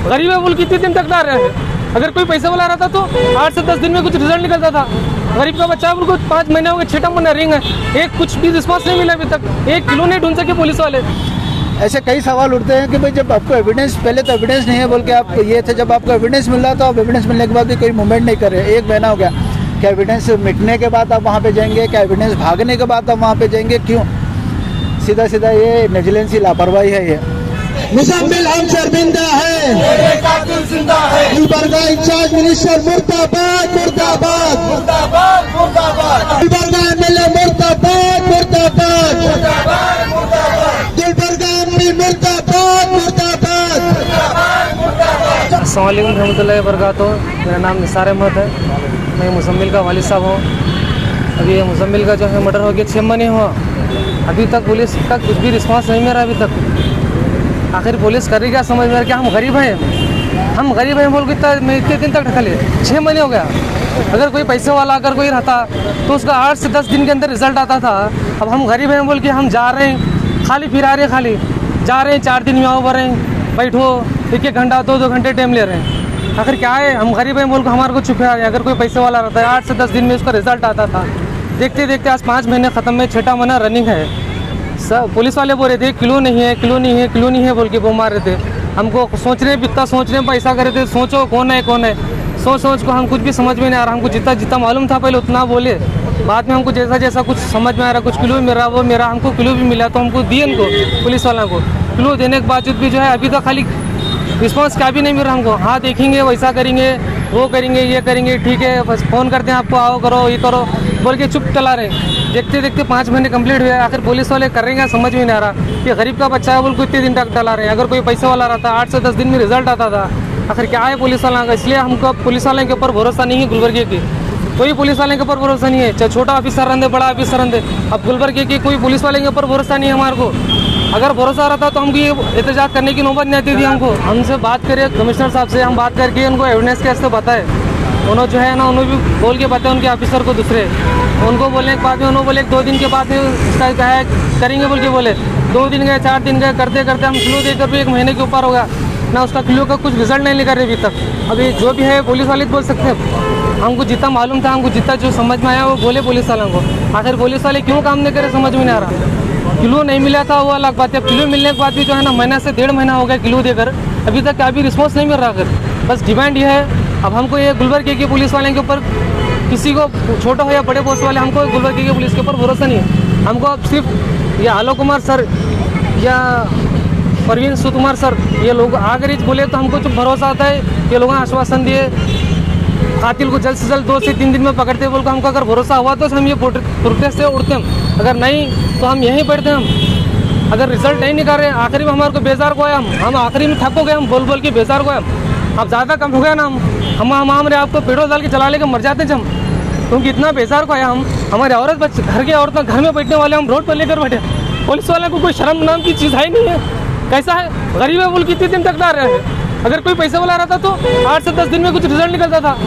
गरीब है बोल कितने दिन तक डाल रहे हैं। अगर कोई पैसे वाला रहता तो 8 से 10 दिन में कुछ रिजल्ट निकलता था। गरीब का बच्चा बिल्कुल 5 महीने हो गए, 6 महीने रिंग है, एक कुछ भी रिस्पॉन्स नहीं मिला अभी तक। 1 किलो नहीं ढूंढ सके पुलिस वाले। ऐसे कई सवाल उठते हैं कि भाई जब आपको एविडेंस, पहले तो एविडेंस नहीं है बोल के आप ये थे, जब आपको एविडेंस मिल रहा तो आप एविडेंस मिलने के बाद भी कोई मूवमेंट नहीं कर रहे। 1 महीना हो गया, क्या एविडेंस मिटने के बाद आप वहाँ पे जाएंगे? क्या एविडेंस भागने के बाद आप वहाँ पे जाएंगे? क्यों? सीधा सीधा ये नेग्लिजेंसी, लापरवाही है ये। मुजम्मिल हम शर्मिंदा है, गुलबर्गा इंचार्ज मिनिस्टर मुर्दाबाद मुर्दाबाद मुर्दाबाद मुर्दाबाद, गुलबर्गा एमएलए मुर्दाबाद मुर्दाबाद मुर्दाबाद मुर्दाबाद, गुलबर्गा एमपी मुर्दाबाद मुर्दाबाद मुर्दाबाद। अस्सलाम वालेकुम रहमतुल्लाहि व बरकातहू। मेरा नाम निसार अहमद है, मैं मुजम्मिल का वालिद साहब हूँ। अभी ये मुजम्मिल का जो है मर्डर हो गया, 6 महीने हुआ, अभी तक पुलिस का कुछ भी रिस्पांस नहीं मिला अभी तक। आखिर पुलिस कर रही क्या समझ में? क्या हम गरीब हैं? हम गरीब हैं बोल के इतने दिन तक ढका लिए, 6 महीने हो गया। अगर कोई पैसे वाला अगर कोई रहता तो उसका 8 से 10 दिन के अंदर रिजल्ट आता था। अब हम गरीब हैं बोल के हम जा रहे हैं, खाली फिरा रहे हैं, खाली जा रहे हैं, 4 दिन में आओ भर रहे हैं, बैठो 1-1 घंटा 2-2 घंटे टाइम ले रहे हैं। आखिर क्या है? हम गरीब हैं बोल के हमारे को छुपा है। अगर कोई पैसे वाला रहता है 8 से 10 दिन में उसका रिजल्ट आता था। देखते देखते आज 5 महीने ख़त्म में, 6ठा महीना रनिंग है। सब पुलिस वाले बोल रहे थे किलो नहीं है, किलो नहीं है, किलो नहीं है बोल के वो मार रहे थे हमको। सोच रहे इतना सोच रहे पैसा कर रहे थे, सोचो कौन है कौन है, सोच को हम कुछ भी समझ में नहीं आ रहा। हमको जितना जितना मालूम था पहले उतना बोले, बाद में हमको जैसा जैसा कुछ समझ में आ रहा, कुछ किलो मेरा वो मेरा, हमको किलो भी मिला तो हमको दिए इनको पुलिस वालों को। किलो देने के बावजूद भी जो है अभी तक खाली रिस्पॉन्स क्या भी नहीं मिल रहा हमको। हाँ देखेंगे, वैसा करेंगे, वो करेंगे, ये करेंगे, ठीक है, बस फ़ोन करते हैं आपको, आओ करो, ये करो बोल के चुप चला रहे। देखते देखते 5 महीने कंप्लीट हुए, आखिर पुलिस वाले कर रहे हैं समझ में नहीं आ रहा कि गरीब का बच्चा है बोल को इतने दिन तक डला रहे हैं। अगर कोई पैसे वाला रहता 8 से 10 दिन में रिजल्ट आता था। आखिर क्या है पुलिस वाला का? इसलिए हमको पुलिस वाले के ऊपर भरोसा नहीं है। गुलबर्गे की कोई पुलिस वाले के ऊपर भरोसा नहीं है, चाहे छोटा ऑफिसर रहते बड़ा ऑफिसर रहते। अब गुलबर्गे की कोई पुलिस वाले के ऊपर भरोसा नहीं है हमारे को। अगर भरोसा रहता तो हमको ये एहतजाज करने की नौबत नहीं आती थी। हमको हमसे बात करिए कमिश्नर साहब से, हम बात करके उनको एविडेंस कैसे बताए। उन्होंने जो है ना उन्होंने भी बोल के बताया उनके ऑफिसर को, दूसरे उनको बोलने के बाद में उन्होंने बोले 2 दिन के बाद में इसका क्या है करेंगे बोल के बोले। 2 दिन गए, 4 दिन गए, करते करते हम किलो देकर भी 1 महीने के ऊपर होगा ना, उसका किलो का कुछ रिजल्ट नहीं निकल रहे अभी तक। अभी जो भी है पुलिस वाले बोल सकते हैं, हमको जितना मालूम था, हमको जितना जो समझ में आया वो बोले पुलिस वालों को। आखिर पुलिस वाले क्यों काम नहीं करे समझ में नहीं आ रहा। किलो नहीं मिला था वो अलग बात है, किलो मिलने के बाद भी जो है ना महीना से 1.5 महीना हो गया किलो देकर, अभी तक क्या भी रिस्पॉन्स नहीं मिल रहा। अगर बस डिमांड ये है, अब हमको ये गुलबर्गे के पुलिस वाले के ऊपर, किसी को छोटा हो या बड़े पोस्ट वाले, हमको गुलबर्गे के पुलिस के ऊपर भरोसा नहीं है। हमको अब सिर्फ या आलोक कुमार सर या परवीन सुकुमार सर ये लोग अगर बोले तो हमको जो भरोसा आता है, ये लोग आश्वासन दिए कातिल को जल्द से जल्द 2 से 3 दिन में पकड़ते बोल को हमको अगर भरोसा हुआ तो हम ये प्रोटेस्ट से उठते हम, अगर नहीं तो हम यहीं बैठते हम। अगर रिजल्ट नहीं निकाल रहे, आखिरी में हमारे को बेजार को है, हम आखिरी में थक हो गए, हम बोल बोल के बेजार को है। अब ज़्यादा कम हो गया ना, हम हमारे आपको पेट्रोल डाल के चला लेके मर जाते जब, क्योंकि इतना बेजार को है हम। हमारे औरत बच्चे घर के औरतें घर में बैठने वाले हम रोड पर लेकर बैठे। पुलिस वाले को कोई शर्म नाम की चीज़ है ही नहीं है। कैसा है? गरीब है बोल कितने दिन तक डाल रहे हैं। अगर कोई पैसे वाला रहता तो 8 से 10 दिन में कुछ रिजल्ट निकलता था।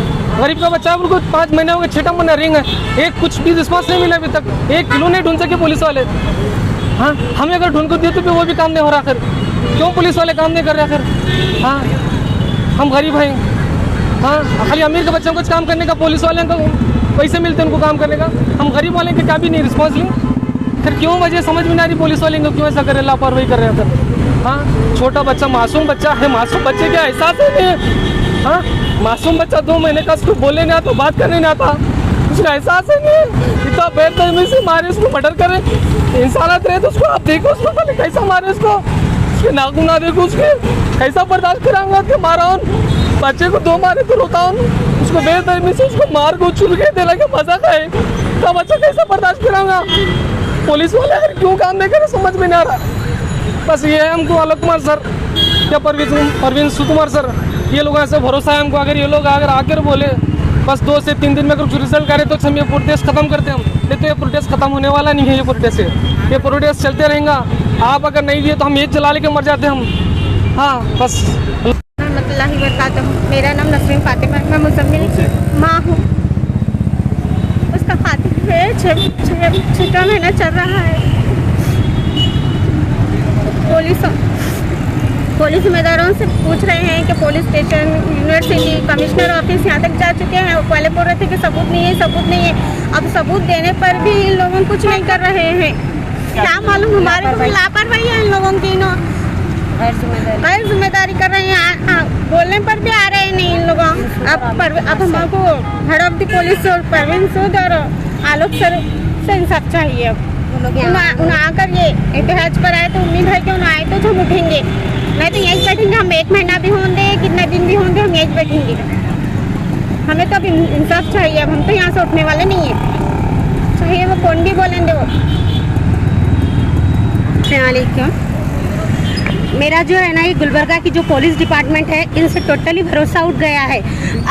गरीब का बच्चा बिल्कुल 5 महीने हो गए, 6 महीने रिंग है, एक कुछ भी रिस्पॉन्स नहीं मिला अभी तक। 1 किलो नहीं ढूंढ सके पुलिस वाले। हाँ हमें अगर ढूंढ कर दिए तो वो भी काम नहीं हो रहा। आखिर क्यों पुलिस वाले काम नहीं कर रहे आखिर? हाँ हम गरीब हैं, हाँ खाली अमीर के बच्चों को काम करने का, पुलिस वाले को पैसे मिलते हैं उनको काम करने का, हम गरीब वाले के क्या भी नहीं रिस्पॉन्स लें। फिर क्यों वजह समझ में नहीं आ रही पुलिस वाले को क्यों ऐसा करे, लापरवाही कर रहे हैं सर। हाँ छोटा बच्चा, मासूम बच्चा है, मासूम बच्चे का एहसास है। हाँ मासूम बच्चा 2 महीने का, उसको बोलने नहीं आता, बात करने नहीं आता, उसका एहसास है नहीं। इतना बेदर्मी से मारे, उसको मर्डर करे, इंसानियत रहे तो उसको आप देखो, उसको पहले कैसा मारे, उसके नाखून ना देखो, उसके कैसा बर्दाश्त कराऊंगा कि मारा हूँ बच्चे को 2 मारे तो रोता हूँ, उसको बेदर्मी से उसको मार को चुन के दे लगे मजा खाए तो बच्चा कैसा बर्दाश्त कराऊंगा। पुलिस वाले अगर क्यों काम नहीं करे समझ में नहीं आ रहा। बस ये है हमको आलोक कुमार सर या परवीन सुकुमार सर, ये लोगों से भरोसा है हमको। अगर ये लोग अगर आकर बोले बस 2 से 3 दिन में अगर रिजल्ट करे तो हम ये प्रोटेस्ट खत्म करते हैं हम, नहीं तो ये प्रोटेस्ट खत्म होने वाला नहीं है। ये प्रोटेस्ट चलते रहेगा। आप अगर नहीं दिए तो हम ये चला लेके मर जाते हम। हाँ बस। मेरा नाम नसरीन फातिमा है, मैं मुजम्मिल माँ हूँ। उसका कातिल है, 6 महीना चल रहा है। पुलिस जिम्मेदारों से पूछ रहे हैं कि police station, university, commissioner office यहाँ तक जा चुके हैं। पहले बोल रहे थे कि सबूत नहीं है, सबूत नहीं है। अब सबूत देने पर भी इन लोगों कुछ नहीं कर रहे हैं। क्या मालूम, हमारे को लापरवाही है इन लोगों की। गैर जिम्मेदारी कर रहे हैं। बोलने पर भी आ रहे हैं नहीं इन लोगों। अब हमको head of the police Parveen Sood और आलोक सर से इंसाफ चाहिए। अब उन्हें आकर ये एहतजाज पर आए तो उम्मीद है कि उन्हें आए तो हम उठेंगे, नहीं तो यही बैठेंगे। हम 1 महीना भी होंगे, कितने दिन भी होंगे, हम यही बैठेंगे। हमें तो अब इंसाफ चाहिए। अब हम तो यहाँ से उठने वाले नहीं है, चाहिए वो कौन भी बोलेंगे वो। अस्सलामुअलैकुम। मेरा जो है ना, ये गुलबर्गा की जो पुलिस डिपार्टमेंट है, इनसे टोटली भरोसा उठ गया है।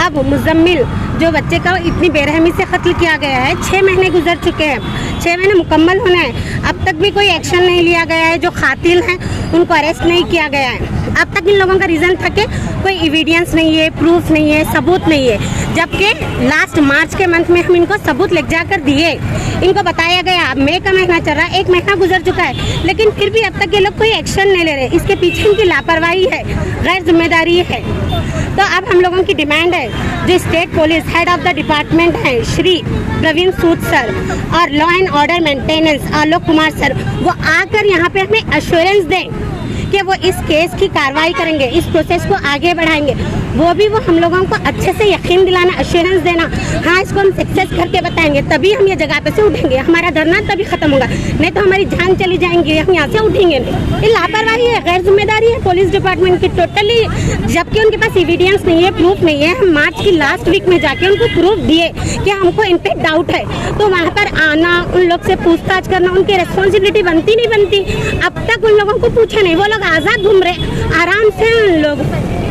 अब मुजम्मिल जो बच्चे का इतनी बेरहमी से कत्ल किया गया है, 6 महीने गुजर चुके हैं, 6 महीने मुकम्मल होने हैं, अब तक भी कोई एक्शन नहीं लिया गया है। जो कातिल हैं उनको अरेस्ट नहीं किया गया है। अब तक इन लोगों का रीज़न था कि कोई एविडेंस नहीं है, प्रूफ नहीं है, सबूत नहीं है। जबकि लास्ट मार्च के मंथ में हम इनको सबूत ले जाकर दिए, इनको बताया गया। अब मई का महीना चल रहा है, 1 महीना गुजर चुका है, लेकिन फिर भी अब तक ये लोग कोई एक्शन नहीं ले रहे। इसके पीछे इनकी लापरवाही है, गैर जिम्मेदारी है। तो अब हम लोगों की डिमांड है, जो state police head of the department हैं श्री प्रवीण सूद सर और law and order maintenance Alok Kumar sir, वो आकर यहाँ पे हमें एश्योरेंस दें कि वो इस केस की कार्रवाई करेंगे, इस प्रोसेस को आगे बढ़ाएंगे। वो हम लोगों को अच्छे से यकीन दिलाना, एश्योरेंस देना, हाँ इसको हम सक्सेस करके बताएंगे, तभी हम ये जगह पे से उठेंगे। हमारा धरना तभी खत्म होगा, नहीं तो हमारी जान चली जाएंगी, हम यहाँ से उठेंगे नहीं। ये लापरवाही है, गैर जिम्मेदारी है पुलिस डिपार्टमेंट की टोटली। जबकि उनके पास एविडेंस नहीं है, प्रूफ नहीं है। हम मार्च की लास्ट वीक में जाके उनको प्रूफ दिए कि हमको इन पे डाउट है, तो वहाँ पर आना, उन लोग से पूछताछ करना, उनकी रिस्पॉन्सिबिलिटी बनती नहीं बनती। अब तक उन लोगों को पूछा नहीं, वो लोग आज़ाद घूम रहे आराम से। उन लोग,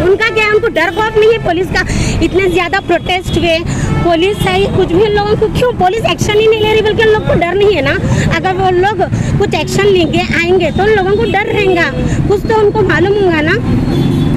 उनका क्या, उनको डर खौफ नहीं है पुलिस का। इतने ज़्यादा प्रोटेस्ट हुए, पुलिस है कुछ भी उन लोगों को, क्यों पुलिस एक्शन ही नहीं ले रही? बल्कि उन लोग को डर नहीं है ना। अगर वो लोग कुछ एक्शन लेंगे, आएंगे, तो उन लोगों को डर रहेगा, कुछ तो उनको मालूम होगा ना।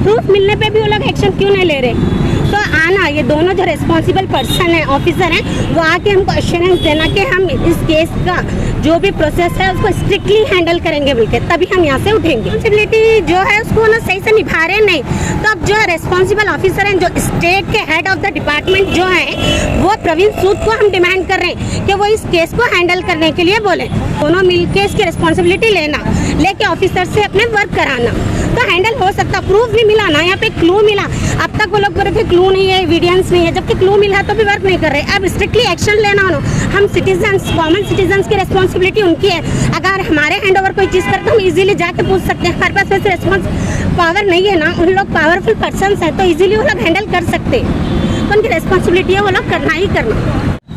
प्रूफ मिलने पे भी वो लोग एक्शन क्यों नहीं ले रहे? तो आना, ये दोनों जो रिस्पॉन्सिबल पर्सन है, ऑफिसर हैं, वो आके हमको एश्योरेंस देना कि हम इस केस का जो भी प्रोसेस है उसको स्ट्रिक्टली हैंडल करेंगे बोलकर, तभी हम यहाँ से उठेंगे। रिस्पॉन्सिबिलिटी जो है उसको ना सही से निभा रहे नहीं। तो अब जो रिस्पॉन्सिबल ऑफिसर हैं, जो स्टेट के हेड ऑफ द डिपार्टमेंट जो है, वो प्रवीण सूद को हम डिमांड कर रहे हैं कि वो इस केस को हैंडल करने के लिए बोले। दोनों मिलकर इसकी रिस्पॉन्सिबिलिटी लेना, लेके ऑफिसर से अपने वर्क कराना, तो हैंडल हो सकता। प्रूफ भी मिला ना, यहाँ पे क्लू मिला। अब तक वो लोग बोल रहे थे क्लू नहीं है, एविडेंस नहीं है, जबकि क्लू मिला तो भी वर्क नहीं कर रहे। अब स्ट्रिक्टली एक्शन लेना हो। हम सिटीजन्स, कॉमन सिटीजन्स की रिस्पॉन्सिबिलिटी उनकी है। अगर हमारे हैंड ओवर कोई चीज़ करते, हम इजीली जाके पूछ सकते हैं। हमारे पास वैसे रिस्पॉन्स पावर नहीं है ना, उन लोग पावरफुल पर्सन्स हैं, तो इजीली वो लोग हैंडल कर सकते। तो उनकी रिस्पॉन्सिबिलिटी है वो लोग करना ही करना।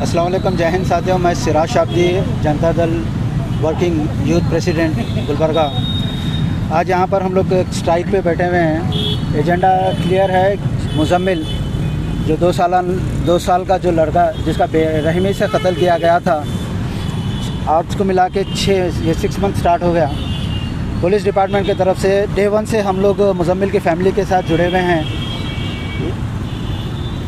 अस्सलाम वालेकुम, जय हिंद साथियों। मैं Siraj Shabdi, Janata Dal working youth president Gulbarga. आज यहाँ पर हम लोग स्ट्राइक पे बैठे हुए हैं। एजेंडा क्लियर है। मुजम्मिल जो 2 साल का जो लड़का जिसका बेरहमी से कत्ल किया गया था, आज उसको मिला के 6 मंथ स्टार्ट हो गया। पुलिस डिपार्टमेंट की तरफ से डे 1 से हम लोग मुजम्मिल की फैमिली के साथ जुड़े हुए हैं।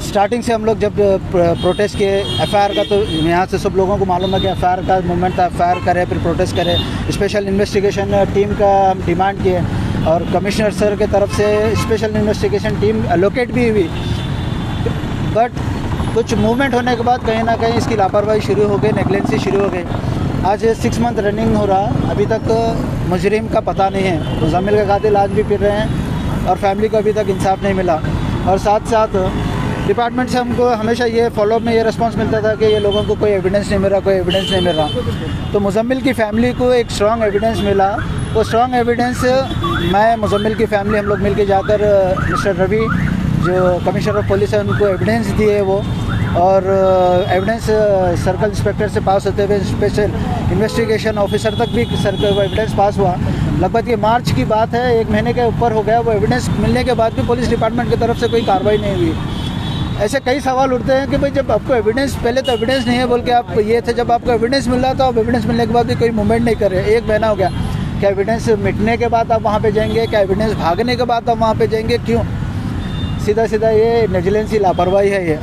स्टार्टिंग से हम लोग जब प्रोटेस्ट किए, एफआईआर का, तो यहाँ से सब लोगों को मालूम है कि एफआईआर का मूवमेंट था। एफआईआर करे, फिर प्रोटेस्ट करे, स्पेशल इन्वेस्टिगेशन टीम का हम डिमांड किए, और कमिश्नर सर के तरफ से स्पेशल इन्वेस्टिगेशन टीम एलोकेट भी हुई। बट कुछ मूवमेंट होने के बाद कहीं ना कहीं इसकी लापरवाही शुरू हो गई, नेगलेंसी शुरू हो गई। आज 6 मंथ रनिंग हो रहा, अभी तक मुजरिम का पता नहीं है। मुजम्मिल के कातिल आज भी फिर रहे हैं और फैमिली को अभी तक इंसाफ नहीं मिला। और साथ साथ डिपार्टमेंट से हमको हमेशा ये फॉलोअप में ये रिस्पांस मिलता था कि ये लोगों को कोई एविडेंस नहीं मिल रहा, कोई एविडेंस नहीं मिल रहा। तो मुजम्मिल की फैमिली को एक स्ट्रॉन्ग एविडेंस मिला। वो स्ट्रॉन्ग एविडेंस मैं, मुजम्मिल की फैमिली, हम लोग मिल के जाकर मिस्टर रवि जो कमिश्नर ऑफ पुलिस है उनको एविडेंस दिए वो, और एविडेंस सर्कल इंस्पेक्टर से पास होते हुए स्पेशल इन्वेस्टिगेशन ऑफिसर तक भी सर्कल वो एविडेंस पास हुआ। लगभग ये मार्च की बात है, 1 महीने के ऊपर हो गया। वो एविडेंस मिलने के बाद भी पुलिस डिपार्टमेंट की तरफ से कोई कार्रवाई नहीं हुई। ऐसे कई सवाल उठते हैं कि भाई जब आपको एविडेंस, पहले तो एविडेंस नहीं है बोल के आप ये थे, जब आपको एविडेंस मिल रहा तो आप एविडेंस मिलने के बाद भी कोई मूवमेंट नहीं कर रहे। 1 महीना हो गया। क्या एविडेंस मिटने के बाद आप वहाँ पे जाएंगे? क्या एविडेंस भागने के बाद आप वहाँ पे जाएंगे? क्यों? सीधा सीधा ये नेग्लिजेंसी, लापरवाही है ये।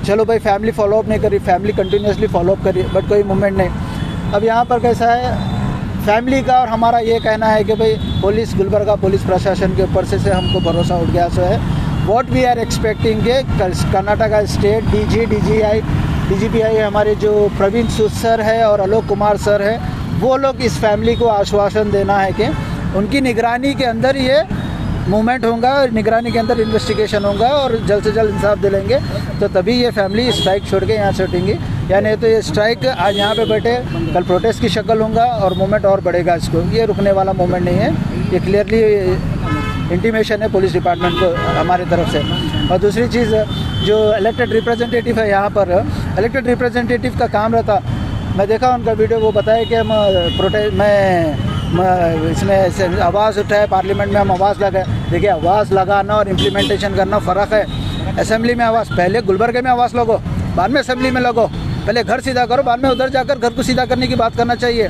चलो भाई, फैमिली फॉलोअप नहीं करी, फैमिली कंटिन्यूसली फॉलोअप करी, बट कोई मूवमेंट नहीं। अब यहाँ पर कैसा है, फैमिली का और हमारा ये कहना है कि भाई पुलिस गुलबर्गा पुलिस प्रशासन के ऊपर से हमको भरोसा उठ गया सो है। व्हाट वी आर एक्सपेक्टिंग के कर्नाटका स्टेट DGPI हमारे जो प्रवीण सूद सर है और आलोक कुमार सर है, वो लोग इस फैमिली को आश्वासन देना है कि उनकी निगरानी के अंदर ये मूवमेंट होगा, निगरानी के अंदर इन्वेस्टिगेशन होगा और जल्द से जल्द इंसाफ दिलाएंगे, तो तभी ये फैमिली स्ट्राइक छोड़ के यहाँ से उठेंगी। या नहीं तो ये स्ट्राइक आज यहाँ पे बैठे कल प्रोटेस्ट की शक्ल होगा और मूवमेंट और बढ़ेगा। इसको ये रुकने वाला मूवमेंट नहीं है, ये क्लियरली इंटीमेशन है पुलिस डिपार्टमेंट को हमारी तरफ से। और दूसरी चीज़, जो इलेक्टेड रिप्रेजेंटेटिव है यहाँ पर, इलेक्टेड रिप्रेजेंटेटिव का काम रहता, मैं देखा उनका वीडियो, वो बताया कि मैं इसमें आवाज़ उठाए, पार्लियामेंट में हम आवाज़ लगाए। देखिए, आवाज़ लगाना और इम्प्लीमेंटेशन करना फ़र्क है। असेंबली में आवाज़, पहले गुलबर्गे में आवाज़ लगो, बाद में असेंबली में लगो। पहले घर सीधा करो, बाद में उधर जाकर घर को सीधा करने की बात करना चाहिए।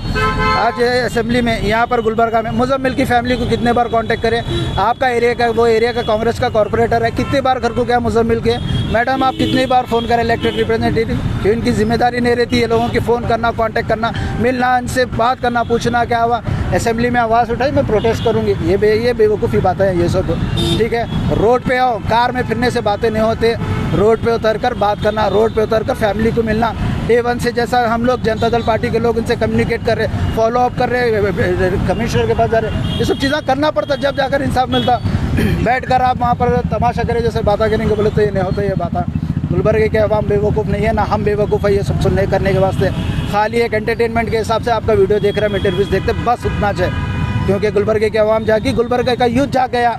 आज असेंबली में यहाँ पर गुलबर्गा में मुजम्मिल की फैमिली को कितने बार कांटेक्ट करें, आपका एरिया का, वो एरिया का कांग्रेस का कॉर्पोरेटर है, कितने बार घर को गया मुजम्मिल के, मैडम आप कितनी बार फ़ोन करें इलेक्टेड रिप्रेजेंटेटिव, क्यों इनकी जिम्मेदारी नहीं रहती है लोगों की फ़ोन करना, कांटेक्ट करना, मिलना, इनसे बात करना, पूछना क्या हुआ। असेंबली में आवाज़ उठाई, मैं प्रोटेस्ट करूँगी, ये बेवकूफ़ी बातें हैं ये सब, ठीक है। रोड पे आओ, कार में फिरने से बातें नहीं होते, रोड पे उतर कर बात करना, रोड पे उतर कर फैमिली को मिलना। डे 1 से जैसा हम लोग जनता दल पार्टी के लोग इनसे कम्युनिकेट कर रहे, फॉलो अप कर रहे, कमिश्नर के पास जा रहे, ये सब चीज़ें करना पड़ता, जब जाकर इंसाफ मिलता। बैठ कर आप वहाँ पर तमाशा करें जैसे बातें करेंगे, बोले तो ये नहीं होता। ये बात गुलबर्गे के अवाम बेवकूफ़ नहीं है, ना हम बेवकूफ़ है ये सब सुनने करने के वास्ते। खाली एक एंटरटेनमेंट के हिसाब से आपका वीडियो देख रहे हैं, इंटरव्यूज़ देखते, बस उतना चाहिए। क्योंकि गुलबर्गे के अवाम जागी, गुलबर्गे का यूथ जाग गया।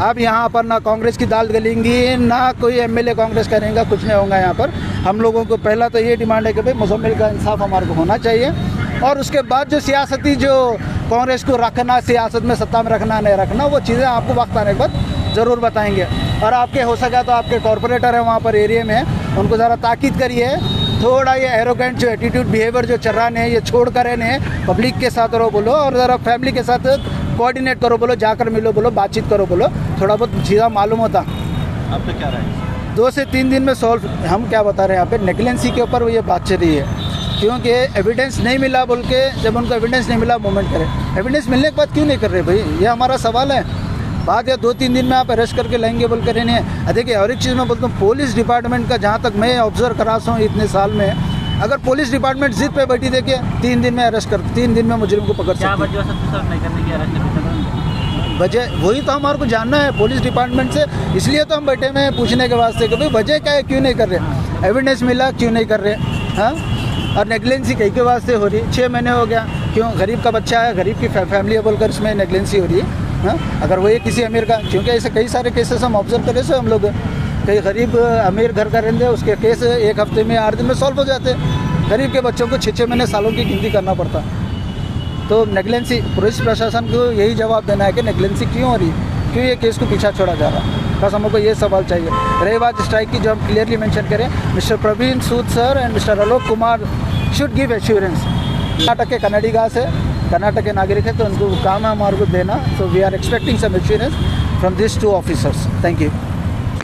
अब यहाँ पर ना कांग्रेस की दाल गलेंगी, ना कोई एमएलए कांग्रेस करेगा, कुछ नहीं होगा यहाँ पर। हम लोगों को पहला तो ये डिमांड है कि भाई मुजम्मिल का इंसाफ हमारे को होना चाहिए, और उसके बाद जो सियासती जो कांग्रेस को रखना, सियासत में सत्ता में रखना नहीं रखना, वो चीज़ें आपको वक्त आने के बाद ज़रूर बताएंगे। और आपके हो सका तो आपके कॉरपोरेटर हैं वहाँ पर एरिया में, उनको ज़रा ताकीद करिए, थोड़ा ये एरोगेंट जो एटीट्यूड बिहेवियर जो चल रहा है ये छोड़ कर है, पब्लिक के साथ रहो बोलो, और ज़रा फैमिली के साथ कोऑर्डिनेट करो बोलो, जाकर मिलो बोलो, बातचीत करो बोलो, थोड़ा बहुत चीज़ा मालूम होता। अब तो क्या रहा है 2 से 3 दिन में सॉल्व। हम क्या बता रहे हैं यहाँ पे, नेग्लेंसी के ऊपर ये बात चल रही है, क्योंकि एविडेंस नहीं मिला बोल के, जब उनको एविडेंस नहीं मिला मूवमेंट करें। एविडेंस मिलने के बाद क्यों नहीं कर रहे भाई, ये हमारा सवाल है। बात या 2-3 दिन में आप अरेस्ट करके लाएंगे बोल कर नहीं है। देखिए, और एक चीज़ मैं बोलता हूँ, पुलिस डिपार्टमेंट का जहाँ तक मैं ऑब्जर्व करा हूँ इतने साल में, अगर पुलिस डिपार्टमेंट जिद पे बैठी देखिए 3 दिन में अरेस्ट कर, 3 दिन में मुजरिम को पकड़ सकते हैं। वजह वही तो हमारे को जानना है पुलिस डिपार्टमेंट से, इसलिए तो हम बैठे हुए हैं पूछने के वास्ते कि भाई वजह क्या है, क्यों नहीं कर रहे, एविडेंस मिला क्यों नहीं कर रहे। हाँ, और नेग्लेंसी कहीं के वास्ते हो रही, 6 महीने हो गया, क्यों, गरीब का बच्चा है, गरीब की फैमिली है बोलकर इसमें नेग्लेंसी हो रही है। हाँ, अगर वही किसी अमीर का, क्योंकि ऐसे कई सारे केसेस हम ऑब्जर्व करें से हम लोग, कई गरीब अमीर घर का रहते हैं, उसके केस 1 हफ्ते में 8 दिन में सॉल्व हो जाते हैं। गरीब के बच्चों को 6-6 महीने सालों की गिनती करना पड़ता। तो नेग्लेंसी, पुलिस प्रशासन को यही जवाब देना है कि नेग्लेंसी क्यों हो रही, क्यों ये केस को पीछा छोड़ा जा रहा है। बस हमको ये सवाल चाहिए। रही बात स्ट्राइक की, जो हम क्लियरली मेंशन करें, mister Praveen Sood sir and mister Alok Kumar should give assurance. Karnataka के कन्नडिगा से, कर्नाटक के नागरिक है, तो उनको काम है हमारे को देना। So we are expecting some assurance from this 2 officers. Thank you.